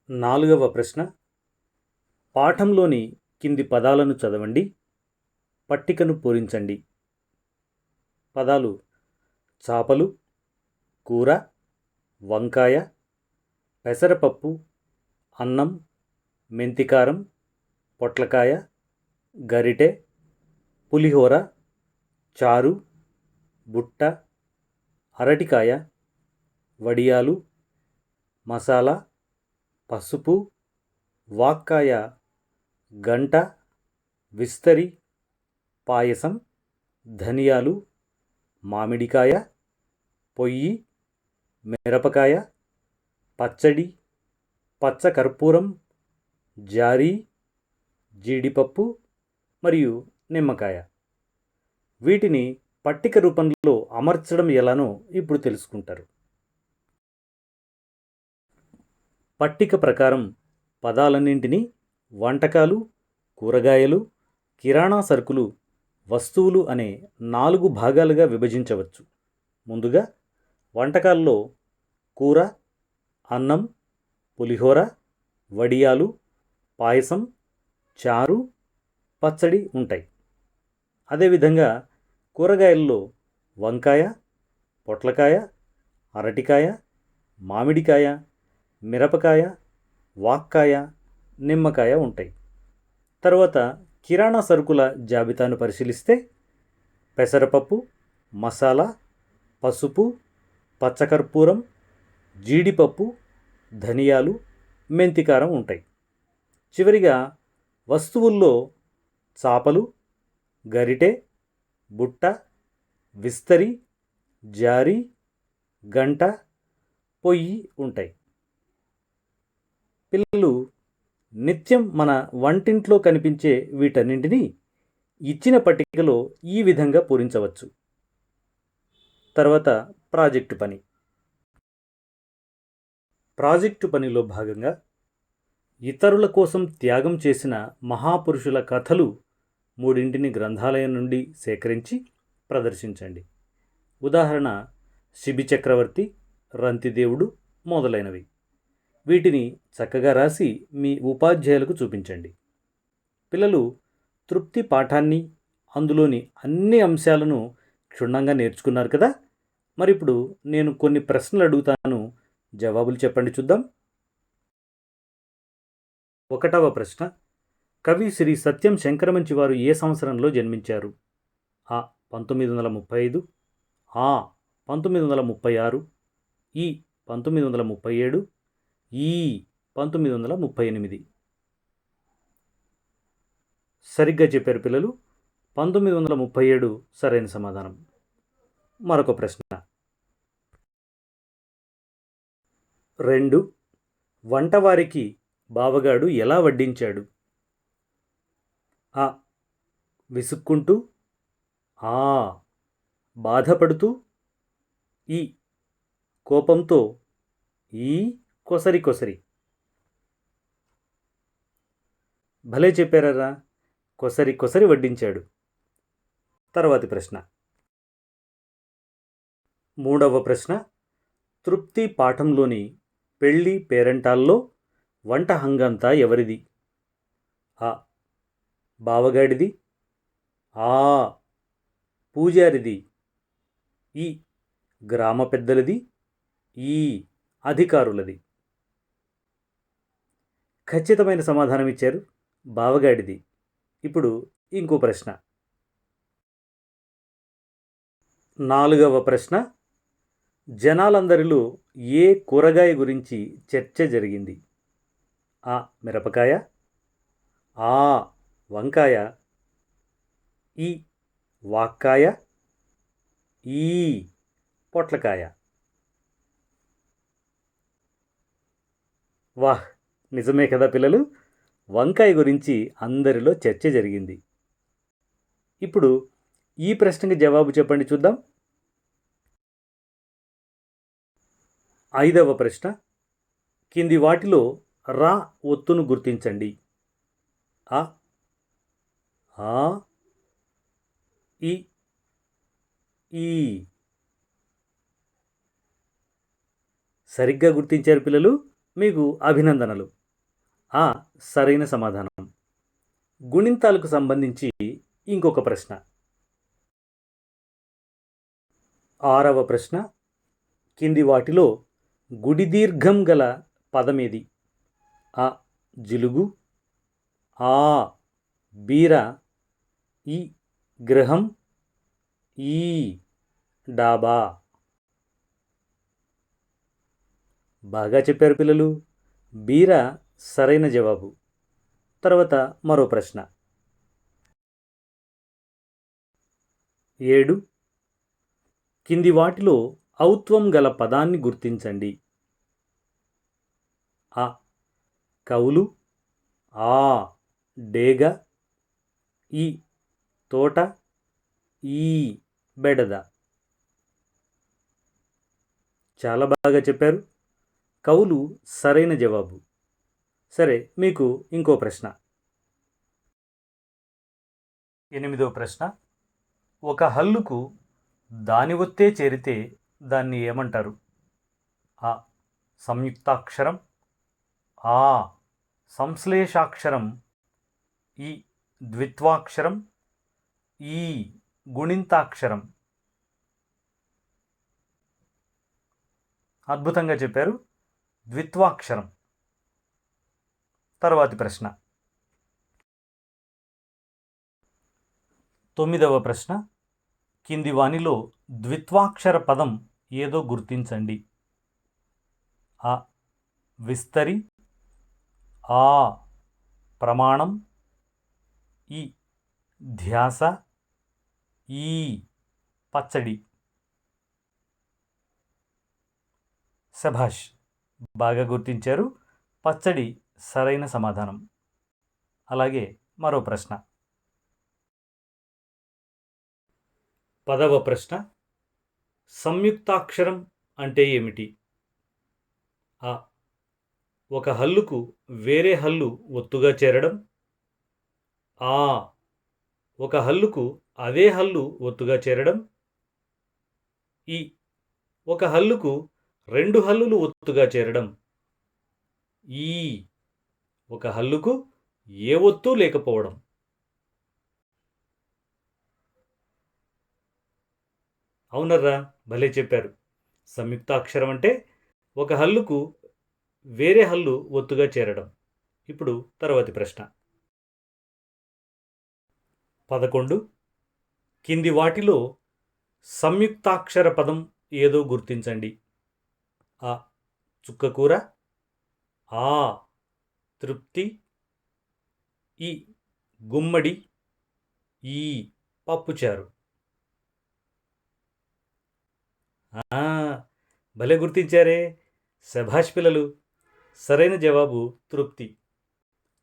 4వ ప్రశ్న. పాఠంలోని కింది పదాలను చదవండి. పట్టికను పూరించండి. పదాలు చాపలు, కూర, వంకాయ, పెసరపప్పు, అన్నం, మెంతికారం, పొట్లకాయ, గరిటె, పులిహోర, చారు, బుట్ట, అరటికాయ, వడియాలు, మసాలా, పసుపు, వాక్కాయ, గంట, విస్తరి, పాయసం, ధనియాలు, మామిడికాయ, పొయ్యి, మిరపకాయ, పచ్చడి, పచ్చకర్పూరం, జారీ, జీడిపప్పు మరియు నిమ్మకాయ. వీటిని పట్టిక రూపంలో అమర్చడం ఎలానో ఇప్పుడు తెలుసుకుంటారు. పట్టిక ప్రకారం పదాలన్నింటినీ వంటకాలు, కూరగాయలు, కిరాణా సరుకులు, వస్తువులు అనే 4 భాగాలుగా విభజించవచ్చు. ముందుగా వంటకాల్లో కూర, అన్నం, పులిహోర, వడియాలు, పాయసం, చారు, పచ్చడి ఉంటాయి. అదేవిధంగా కూరగాయల్లో వంకాయ, పొట్లకాయ, అరటికాయ, మామిడికాయ, మిరపకాయ, వాక్కాయ, నిమ్మకాయ ఉంటాయి. తర్వాత కిరాణా సరుకుల జాబితాను పరిశీలిస్తే పెసరపప్పు, మసాలా, పసుపు, పచ్చకర్పూరం, జీడిపప్పు, ధనియాలు, మెంతికారం ఉంటాయి. చివరిగా వస్తువుల్లో చాపలు, గరిటె, బుట్ట, విస్తరి, జారి, గంట, పొయ్యి ఉంటాయి. పిల్లలు నిత్యం మన వంటింట్లో కనిపించే వీటన్నింటినీ ఇచ్చిన పట్టికలో ఈ విధంగా పూరించవచ్చు. తర్వాత ప్రాజెక్టు పని. ప్రాజెక్టు పనిలో భాగంగా ఇతరుల కోసం త్యాగం చేసిన మహాపురుషుల కథలు 3 గ్రంథాలయం నుండి సేకరించి ప్రదర్శించండి. ఉదాహరణ శిబి చక్రవర్తి, రంతిదేవుడు మొదలైనవి. వీటిని చక్కగా రాసి మీ ఉపాధ్యాయులకు చూపించండి. పిల్లలు తృప్తి పాఠాన్ని, అందులోని అన్ని అంశాలను క్షుణ్ణంగా నేర్చుకున్నారు కదా. మరి ఇప్పుడు నేను కొన్ని ప్రశ్నలు అడుగుతాను, జవాబులు చెప్పండి చూద్దాం. 1వ ప్రశ్న, కవి శ్రీ సత్యం శంకరమంచి వారు ఏ సంవత్సరంలో జన్మించారు? ఆ 1935, ఆ 1936, ఈ 1937, ఈ 1938. సరిగ్గా చెప్పారు పిల్లలు. 1937 సరైన సమాధానం. మరొక ప్రశ్న. 2. వంటవారికి బావగాడు ఎలా వడ్డించాడు? ఆ విసుక్కుంటూ, ఆ బాధపడుతూ, ఈ కోపంతో, ఈ కొసరి కొసరి. భలే చెప్పారా, కొసరి కొసరి వడ్డించాడు. తర్వాతి ప్రశ్న. 3వ ప్రశ్న, తృప్తి పాఠంలోని పెళ్ళి పేరంటాల్లో వంట హంగంతా ఎవరిది? ఆ బావగాడిది, ఆ పూజారిది, ఈ గ్రామ పెద్దలది, ఈ అధికారులది. ఖచ్చితమైన సమాధానం ఇచ్చారు, బావగాడిది. ఇప్పుడు ఇంకో ప్రశ్న. 4వ ప్రశ్న, జనాలందరిలో ఏ కూరగాయ గురించి చర్చ జరిగింది? ఆ మిరపకాయ, ఆ వంకాయ, ఈ వాక్కాయ, ఈ పొట్లకాయ. వాహ్, నిజమే కదా పిల్లలు, వంకాయ గురించి అందరిలో చర్చ జరిగింది. ఇప్పుడు ఈ ప్రశ్నకి జవాబు చెప్పండి చూద్దాం. 5వ ప్రశ్న, కింది వాటిలో రా ఒత్తును గుర్తించండి. ఆ, ఆ, ఈ, ఈ. సరిగ్గా గుర్తించారు పిల్లలు, మీకు అభినందనలు. ఆ సరైన సమాధానం. గుణింతాలకు సంబంధించి ఇంకొక ప్రశ్న. 6వ ప్రశ్న, కింది వాటిలో గుడి దీర్ఘం గల పదమేది? ఆ జిలుగు, ఆ బీర, ఈ గృహం, ఈ డాబా. బాగా చెప్పారు పిల్లలు, బీర సరైన జవాబు. తర్వాత మరో ప్రశ్న. 7. కింది వాటిలో ఔత్వం గల పదాన్ని గుర్తించండి. ఆ కవులు, ఆ డేగ, ఈ తోట, ఈ బెడద. చాలా బాగా చెప్పారు, కవులు సరైన జవాబు. సరే, మీకు ఇంకో ప్రశ్న. 8వ ప్రశ్న, ఒక హల్లుకు దాని ఒత్తే చేరితే దాన్ని ఏమంటారు? ఆ సంయుక్తాక్షరం, ఆ సంశ్లేషాక్షరం, ఈ ద్విత్వాక్షరం, ఈ గుణింతాక్షరం. అద్భుతంగా చెప్పారు, ద్విత్వాక్షరం. తర్వాతి ప్రశ్న. 9వ ప్రశ్న. కింది వానిలో ద్విత్వాక్షర పదం ఏదో గుర్తించండి. ఆ విస్తరి, ఆ ప్రమాణం, ఈ ధ్యాస, ఈ పచ్చడి. శభాష్, బాగా గుర్తించారు. పచ్చడి సరైన సమాధానం. అలాగే మరో ప్రశ్న. 10వ ప్రశ్న. సంయుక్తాక్షరం అంటే ఏమిటి? ఆ ఒక హల్లుకు వేరే హల్లు ఒత్తుగా చేరడం. ఆ ఒక హల్లుకు అదే హల్లు ఒత్తుగా చేరడం. ఈ ఒక హల్లుకు రెండు హల్లులు ఒత్తుగా చేరడం. ఈ ఒక హల్లుకు ఏ ఒత్తు లేకపోవడం. అవునర్రా, భలే చెప్పారు. సంయుక్తాక్షరం అంటే ఒక హల్లుకు వేరే హల్లు ఒత్తుగా చేరడం. ఇప్పుడు తర్వాతి ప్రశ్న. 11. కింది వాటిలో సంయుక్తాక్షర పదం ఏదో గుర్తించండి. ఆ చుక్కకూర, ఆ తృప్తి, ఈ గుమ్మడి, ఈ పప్పుచారు. భలే గుర్తించారే, శభాష్ పిల్లలు. సరైన జవాబు తృప్తి.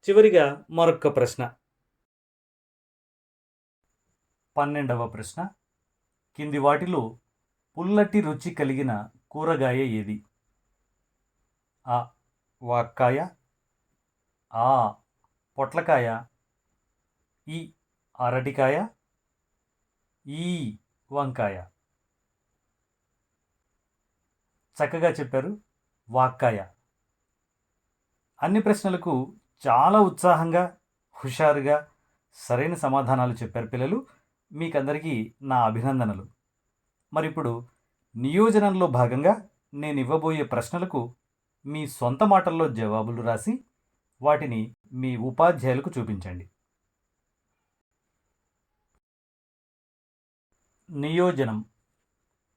చివరిగా మరొక్క ప్రశ్న. 12వ ప్రశ్న. కింది వాటిలో పుల్లటి రుచి కలిగిన కూరగాయ ఏది? ఆ వాక్కాయ, ఆ పొట్లకాయ, ఈ అరటికాయ, ఈ వంకాయ. చక్కగా చెప్పారు, వాక్కాయ. అన్ని ప్రశ్నలకు చాలా ఉత్సాహంగా, హుషారుగా సరైన సమాధానాలు చెప్పారు పిల్లలు. మీకందరికీ నా అభినందనలు. మరిప్పుడు నియోజనంలో భాగంగా నేను ఇవ్వబోయే ప్రశ్నలకు మీ సొంత మాటల్లో జవాబులు రాసి వాటిని మీ ఉపాధ్యాయులకు చూపించండి. నియోజనం.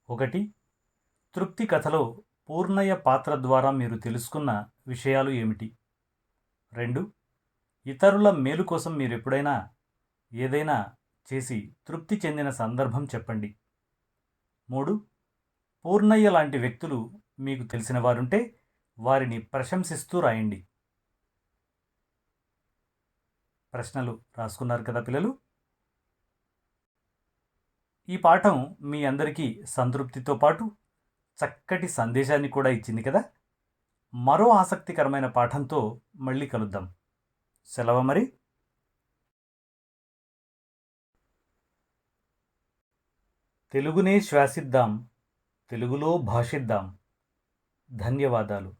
1. తృప్తి కథలో పూర్ణయ్య పాత్ర ద్వారా మీరు తెలుసుకున్న విషయాలు ఏమిటి? 2. ఇతరుల మేలు కోసం మీరు ఎప్పుడైనా ఏదైనా చేసి తృప్తి చెందిన సందర్భం చెప్పండి. 3. పూర్ణయ్య లాంటి వ్యక్తులు మీకు తెలిసిన వారుంటే వారిని ప్రశంసిస్తూ రాయండి. ప్రశ్నలు రాసుకున్నారు కదా పిల్లలు? ఈ పాఠం మీ అందరికీ సంతృప్తితో పాటు చక్కటి సందేశాన్ని కూడా ఇచ్చింది కదా? మరో ఆసక్తికరమైన పాఠంతో మళ్ళీ కలుద్దాం. సెలవు మరి. తెలుగునే శ్వాసిద్దాం, తెలుగులో భాషిద్దాం. ధన్యవాదాలు.